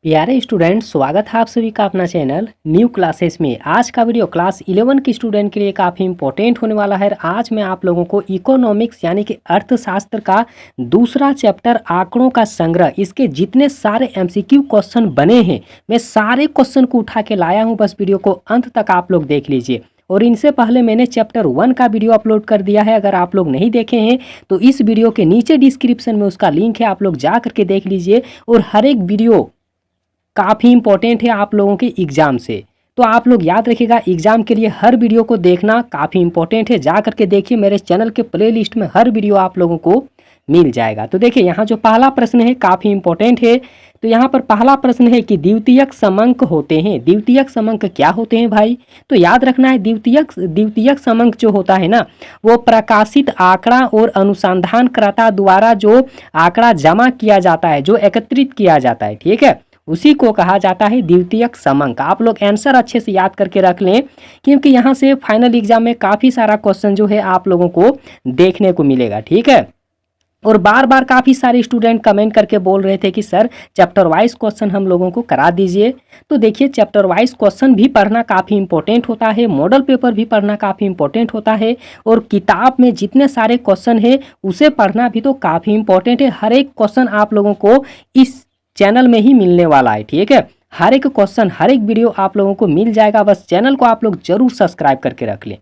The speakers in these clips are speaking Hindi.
प्यारे स्टूडेंट, स्वागत है आप सभी का अपना चैनल न्यू क्लासेस में। आज का वीडियो क्लास 11 के स्टूडेंट के लिए काफ़ी इंपॉर्टेंट होने वाला है। आज मैं आप लोगों को इकोनॉमिक्स यानी कि अर्थशास्त्र का दूसरा चैप्टर आंकड़ों का संग्रह, इसके जितने सारे एमसीक्यू क्वेश्चन बने हैं मैं सारे क्वेश्चन को उठा के लाया हूँ। बस वीडियो को अंत तक आप लोग देख लीजिए। और इनसे पहले मैंने चैप्टर 1 का वीडियो अपलोड कर दिया है, अगर आप लोग नहीं देखे हैं तो इस वीडियो के नीचे डिस्क्रिप्शन में उसका लिंक है, आप लोग जा करके देख लीजिए। और हर एक वीडियो काफ़ी इंपॉर्टेंट है आप लोगों के एग्ज़ाम से, तो आप लोग याद रखिएगा एग्ज़ाम के लिए हर वीडियो को देखना काफ़ी इंपॉर्टेंट है। जा करके देखिए, मेरे चैनल के प्लेलिस्ट में हर वीडियो आप लोगों को मिल जाएगा। तो देखिए यहाँ जो पहला प्रश्न है काफ़ी इंपॉर्टेंट है। तो यहाँ पर पहला प्रश्न है कि द्वितीयक समंक होते हैं। द्वितीयक समंक क्या होते हैं भाई? तो याद रखना है द्वितीयक समंक जो होता है ना, वो प्रकाशित आंकड़ा और अनुसंधानकर्ता द्वारा जो आंकड़ा जमा किया जाता है, जो एकत्रित किया जाता है, ठीक है, उसी को कहा जाता है द्वितीयक समंक। आप लोग आंसर अच्छे से याद करके रख लें, क्योंकि यहाँ से फाइनल एग्जाम में काफ़ी सारा क्वेश्चन जो है आप लोगों को देखने को मिलेगा, ठीक है। और बार बार काफ़ी सारे स्टूडेंट कमेंट करके बोल रहे थे कि सर चैप्टर वाइज क्वेश्चन हम लोगों को करा दीजिए। तो देखिए चैप्टर वाइज क्वेश्चन भी पढ़ना काफ़ी इंपॉर्टेंट होता है, मॉडल पेपर भी पढ़ना काफ़ी इंपॉर्टेंट होता है, और किताब में जितने सारे क्वेश्चन है उसे पढ़ना भी तो काफ़ी इंपॉर्टेंट है। हर एक क्वेश्चन आप लोगों को इस चैनल में ही मिलने वाला है, ठीक है। हर एक क्वेश्चन, हर एक वीडियो आप लोगों को मिल जाएगा, बस चैनल को आप लोग जरूर सब्सक्राइब करके रख लें।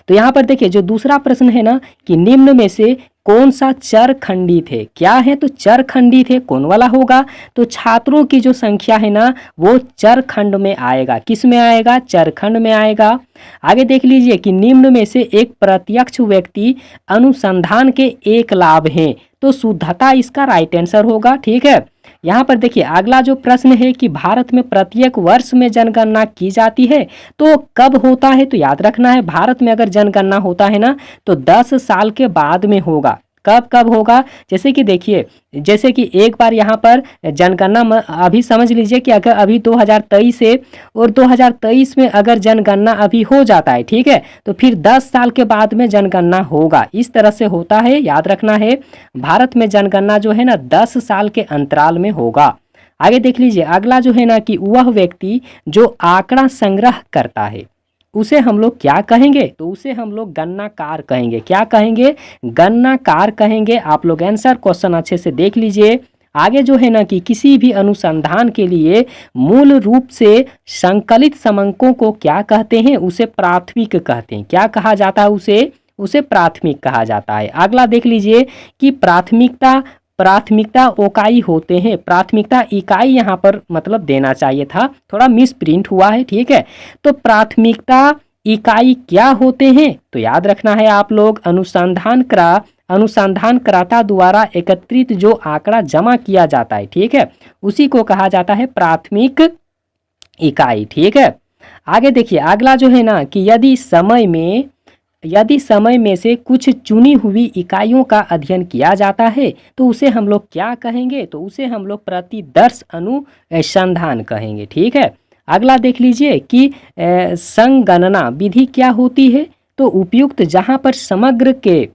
तो यहाँ पर देखिए जो दूसरा प्रश्न है ना कि निम्न में से कौन सा चर खंडित है? क्या है? तो चर खंडित है, कौन वाला होगा? तो छात्रों की जो संख्या है ना वो चर खंड में आएगा। किस में आएगा? चर खंड में आएगा। आगे देख लीजिए कि निम्न में से एक प्रत्यक्ष व्यक्ति अनुसंधान के एक लाभ है, तो शुद्धता इसका राइट आंसर होगा, ठीक है। यहाँ पर देखिए अगला जो प्रश्न है कि भारत में प्रत्येक वर्ष में जनगणना की जाती है, तो कब होता है? तो याद रखना है भारत में अगर जनगणना होता है ना तो 10 साल के बाद में होगा। कब कब होगा? जैसे कि देखिए, जैसे कि एक बार यहाँ पर जनगणना अभी समझ लीजिए कि अगर अभी 2023 है और 2023 में अगर जनगणना अभी हो जाता है, ठीक है, तो फिर 10 साल के बाद में जनगणना होगा। इस तरह से होता है, याद रखना है। भारत में जनगणना जो है ना 10 साल के अंतराल में होगा। आगे देख लीजिए अगला जो है ना कि वह व्यक्ति जो आंकड़ा संग्रह करता है उसे हम लोग क्या कहेंगे? तो उसे हम लोग गणनाकार कहेंगे। क्या कहेंगे? गणनाकार कहेंगे। आप लोग आंसर क्वेश्चन अच्छे से देख लीजिए। आगे जो है ना कि किसी भी अनुसंधान के लिए मूल रूप से संकलित समंकों को क्या कहते हैं? उसे प्राथमिक कहते हैं। क्या कहा जाता है? उसे प्राथमिक कहा जाता है। अगला देख लीजिए कि प्राथमिकता इकाई होते हैं। प्राथमिकता इकाई यहाँ पर मतलब देना चाहिए था, थोड़ा मिस प्रिंट हुआ है, ठीक है। तो प्राथमिकता इकाई क्या होते हैं? तो याद रखना है आप लोग अनुसंधानकर्ता द्वारा एकत्रित जो आंकड़ा जमा किया जाता है, ठीक है, उसी को कहा जाता है प्राथमिक इकाई, ठीक है। आगे देखिए अगला जो है ना कि यदि समय में से कुछ चुनी हुई इकाइयों का अध्ययन किया जाता है तो उसे हम लोग क्या कहेंगे? तो उसे हम लोग प्रतिदर्श अनुसंधान कहेंगे, ठीक है। अगला देख लीजिए कि संगणना विधि क्या होती है? तो उपयुक्त जहाँ पर समग्र के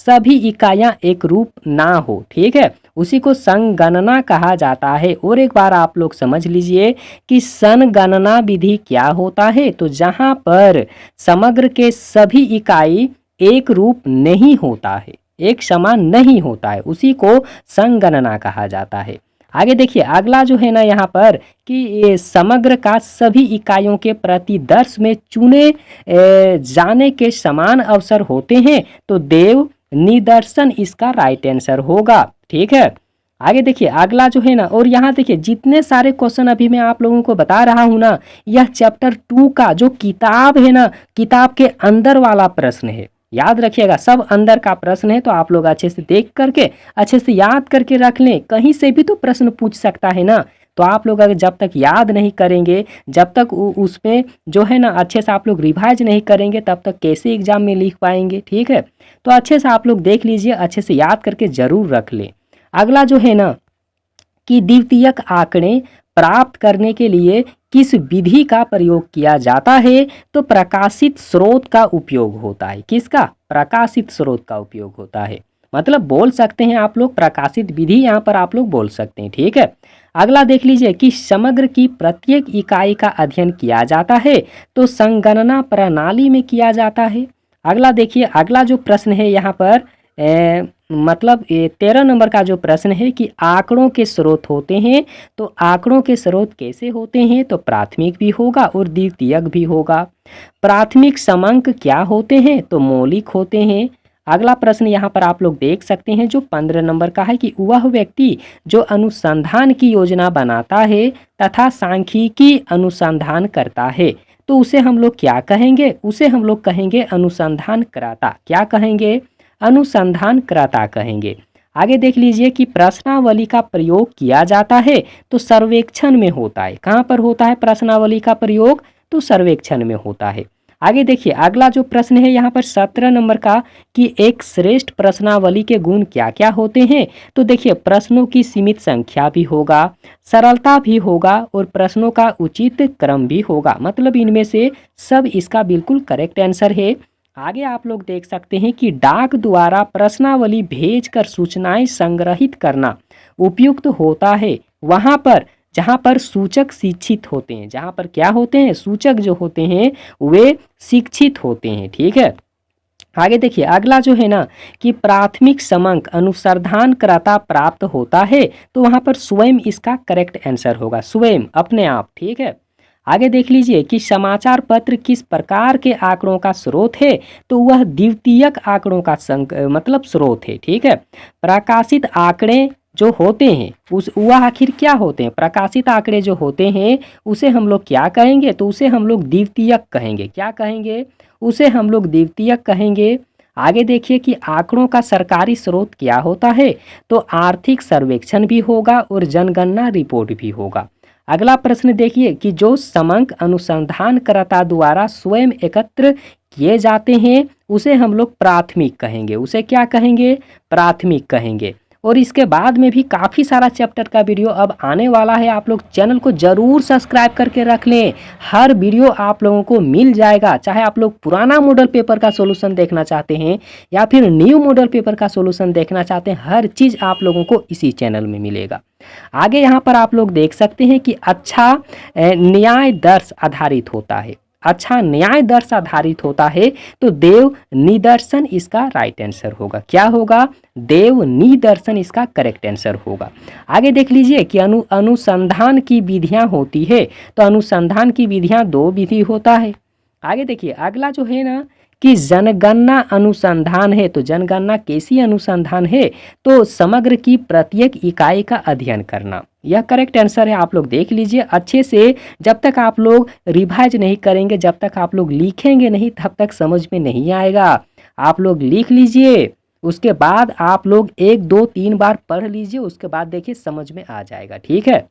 सभी इकाइयाँ एक रूप ना हो, ठीक है, उसी को संगणना कहा जाता है। और एक बार आप लोग समझ लीजिए कि संगणना विधि क्या होता है? तो जहाँ पर समग्र के सभी इकाई एक रूप नहीं होता है, एक समान नहीं होता है, उसी को संगणना कहा जाता है। आगे देखिए अगला जो है ना यहाँ पर कि ये समग्र का सभी इकाइयों के प्रतिदर्श में चुने जाने के समान अवसर होते हैं, तो देव निदर्शन इसका राइट आंसर होगा, ठीक है। आगे देखिए अगला जो है ना, और यहाँ देखिए जितने सारे क्वेश्चन अभी मैं आप लोगों को बता रहा हूँ ना, यह चैप्टर 2 का जो किताब है ना, किताब के अंदर वाला प्रश्न है। याद रखिएगा सब अंदर का प्रश्न है, तो आप लोग अच्छे से देख करके अच्छे से याद करके रख लें। कहीं से भी तो प्रश्न पूछ सकता है ना, तो आप लोग अगर जब तक याद नहीं करेंगे, जब तक उसमें जो है ना अच्छे से आप लोग रिवाइज नहीं करेंगे, तब तक कैसे एग्जाम में लिख पाएंगे, ठीक है। तो अच्छे से आप लोग देख लीजिए, अच्छे से याद करके जरूर रख लें। अगला जो है ना कि द्वितीयक आंकड़े प्राप्त करने के लिए किस विधि का प्रयोग किया जाता है? तो प्रकाशित स्रोत का उपयोग होता है। किसका? प्रकाशित स्रोत का उपयोग होता है। मतलब बोल सकते हैं आप लोग प्रकाशित विधि, यहाँ पर आप लोग बोल सकते हैं, ठीक है। अगला देख लीजिए कि समग्र की प्रत्येक इकाई का अध्ययन किया जाता है तो संगणना प्रणाली में किया जाता है। अगला देखिए, अगला जो प्रश्न है यहाँ पर मतलब 13 नंबर का जो प्रश्न है कि आंकड़ों के स्रोत होते हैं, तो आंकड़ों के स्रोत कैसे होते हैं, तो प्राथमिक भी होगा और द्वितीयक भी होगा। प्राथमिक समांक क्या होते हैं, तो मौलिक होते हैं। अगला प्रश्न यहाँ पर आप लोग देख सकते हैं जो 15 नंबर का है कि वह व्यक्ति जो अनुसंधान की योजना बनाता है तथा सांख्यिकी अनुसंधान करता है, तो उसे हम लोग क्या कहेंगे, उसे हम लोग कहेंगे अनुसंधानकर्ता। क्या कहेंगे, अनुसंधानकर्ता कहेंगे। आगे देख लीजिए कि प्रश्नावली का प्रयोग किया जाता है तो सर्वेक्षण में होता है। कहाँ पर होता है प्रश्नावली का प्रयोग, तो सर्वेक्षण में होता है। आगे देखिए, अगला जो प्रश्न है यहाँ पर 17 नंबर का कि एक श्रेष्ठ प्रश्नावली के गुण क्या क्या होते हैं, तो देखिए प्रश्नों की सीमित संख्या भी होगा, सरलता भी होगा और प्रश्नों का उचित क्रम भी होगा। मतलब इनमें से सब इसका बिल्कुल करेक्ट आंसर है। आगे आप लोग देख सकते हैं कि डाक द्वारा प्रश्नावली भेजकर सूचनाएं संग्रहित करना उपयुक्त होता है वहां पर जहां पर सूचक शिक्षित होते हैं। जहां पर क्या होते हैं, सूचक जो होते हैं वे शिक्षित होते हैं। ठीक है, आगे देखिए, अगला जो है ना कि प्राथमिक समांक अनुसंधानकर्ता प्राप्त होता है, तो वहां पर स्वयं इसका करेक्ट आंसर होगा, स्वयं, अपने आप। ठीक है, आगे देख लीजिए कि समाचार पत्र किस प्रकार के आंकड़ों का स्रोत है, तो वह द्वितीयक आंकड़ों का मतलब स्रोत है। ठीक है, प्रकाशित आंकड़े जो होते हैं उस वह आखिर क्या होते हैं, प्रकाशित आंकड़े जो होते हैं उसे हम लोग क्या कहेंगे, तो उसे हम लोग द्वितीयक कहेंगे। क्या कहेंगे, उसे हम लोग द्वितीयक कहेंगे। आगे देखिए कि आंकड़ों का सरकारी स्रोत क्या होता है, तो आर्थिक सर्वेक्षण भी होगा और जनगणना रिपोर्ट भी होगा। अगला प्रश्न देखिए कि जो समांक अनुसंधानकर्ता द्वारा स्वयं एकत्र किए जाते हैं उसे हम लोग प्राथमिक कहेंगे। उसे क्या कहेंगे, प्राथमिक कहेंगे। और इसके बाद में भी काफ़ी सारा चैप्टर का वीडियो अब आने वाला है। आप लोग चैनल को ज़रूर सब्सक्राइब करके रख लें, हर वीडियो आप लोगों को मिल जाएगा। चाहे आप लोग पुराना मॉडल पेपर का सॉल्यूशन देखना चाहते हैं या फिर न्यू मॉडल पेपर का सॉल्यूशन देखना चाहते हैं, हर चीज़ आप लोगों को इसी चैनल में मिलेगा। आगे यहाँ पर आप लोग देख सकते हैं कि अच्छा न्याय दर्श आधारित होता है। अच्छा न्याय दर्श आधारित होता है तो देव निदर्शन इसका राइट आंसर होगा। क्या होगा, देव निदर्शन इसका करेक्ट आंसर होगा। आगे देख लीजिए कि अनुसंधान की विधियां होती है, तो अनुसंधान की विधियां 2 विधि होता है। आगे देखिए, अगला जो है ना कि जनगणना अनुसंधान है, तो जनगणना कैसी अनुसंधान है, तो समग्र की प्रत्येक इकाई का अध्ययन करना, यह करेक्ट आंसर है। आप लोग देख लीजिए अच्छे से, जब तक आप लोग रिवाइज नहीं करेंगे, जब तक आप लोग लिखेंगे नहीं, तब तक समझ में नहीं आएगा। आप लोग लिख लीजिए, उसके बाद आप लोग 1 2 3 बार पढ़ लीजिए, उसके बाद देखिए समझ में आ जाएगा। ठीक है,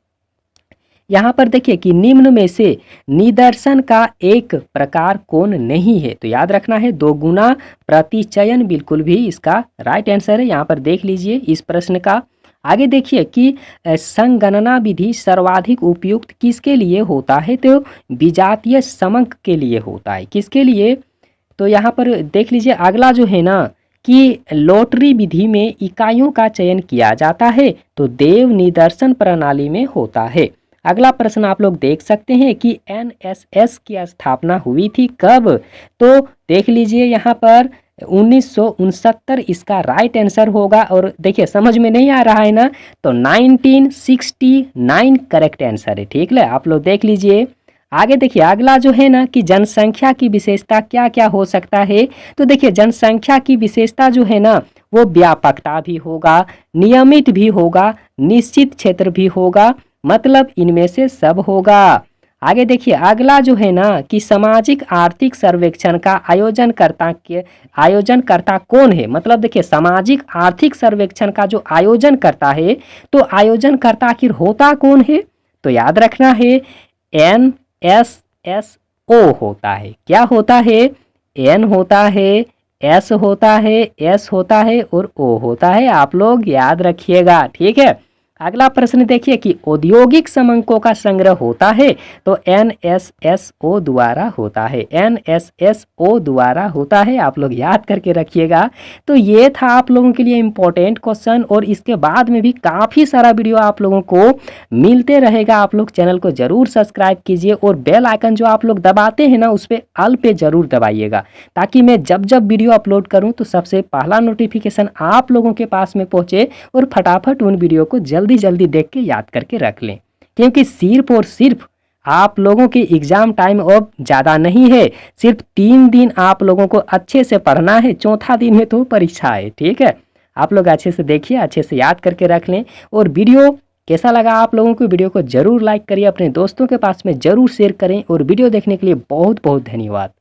यहाँ पर देखिए कि निम्न में से निदर्शन का एक प्रकार कौन नहीं है, तो याद रखना है 2 गुना प्रतिचयन बिल्कुल भी इसका राइट आंसर है। यहाँ पर देख लीजिए इस प्रश्न का। आगे देखिए कि संगणना विधि सर्वाधिक उपयुक्त किसके लिए होता है, तो विजातीय समांक के लिए होता है। किसके लिए, तो यहाँ पर देख लीजिए अगला जो है ना कि लॉटरी विधि में इकाइयों का चयन किया जाता है, तो देव निदर्शन प्रणाली में होता है। अगला प्रश्न आप लोग देख सकते हैं कि एनएसएस की स्थापना हुई थी कब, तो देख लीजिए यहाँ पर 1969 इसका राइट आंसर होगा। और देखिए समझ में नहीं आ रहा है ना, तो 1969 करेक्ट आंसर है। ठीक है, आप लोग देख लीजिए। आगे देखिए अगला जो है ना कि जनसंख्या की विशेषता क्या क्या हो सकता है, तो देखिए जनसंख्या की विशेषता जो है ना वो व्यापकता भी होगा, नियमित भी होगा, निश्चित क्षेत्र भी होगा, मतलब इनमें से सब होगा। आगे देखिए अगला जो है ना कि सामाजिक आर्थिक सर्वेक्षण का आयोजनकर्ता कौन है, मतलब देखिए सामाजिक आर्थिक सर्वेक्षण का जो आयोजन करता है, तो आयोजनकर्ता आखिर होता कौन है, तो याद रखना है NSSO होता है। क्या होता है, N होता है, S होता है, S होता है और O होता है। आप लोग याद रखिएगा। ठीक है, अगला प्रश्न देखिए कि औद्योगिक समंकों का संग्रह होता है, तो NSSO द्वारा होता है, NSSO द्वारा होता है। आप लोग याद करके रखिएगा। तो ये था आप लोगों के लिए इम्पोर्टेंट क्वेश्चन, और इसके बाद में भी काफ़ी सारा वीडियो आप लोगों को मिलते रहेगा। आप लोग चैनल को ज़रूर सब्सक्राइब कीजिए, और बेल आइकन जो आप लोग दबाते हैं ना, उस पर ऑल पे ज़रूर दबाइएगा, ताकि मैं जब जब वीडियो अपलोड करूँ तो सबसे पहला नोटिफिकेशन आप लोगों के पास में पहुँचे, और फटाफट उन वीडियो को जल्दी जल्दी देख के याद करके रख लें। क्योंकि सिर्फ और सिर्फ आप लोगों के एग्ज़ाम टाइम अब ज़्यादा नहीं है, सिर्फ 3 दिन आप लोगों को अच्छे से पढ़ना है, चौथा दिन में तो परीक्षा है। ठीक है, आप लोग अच्छे से देखिए, अच्छे से याद करके रख लें। और वीडियो कैसा लगा आप लोगों को, वीडियो को ज़रूर लाइक करिए, अपने दोस्तों के पास में ज़रूर शेयर करें, और वीडियो देखने के लिए बहुत बहुत धन्यवाद।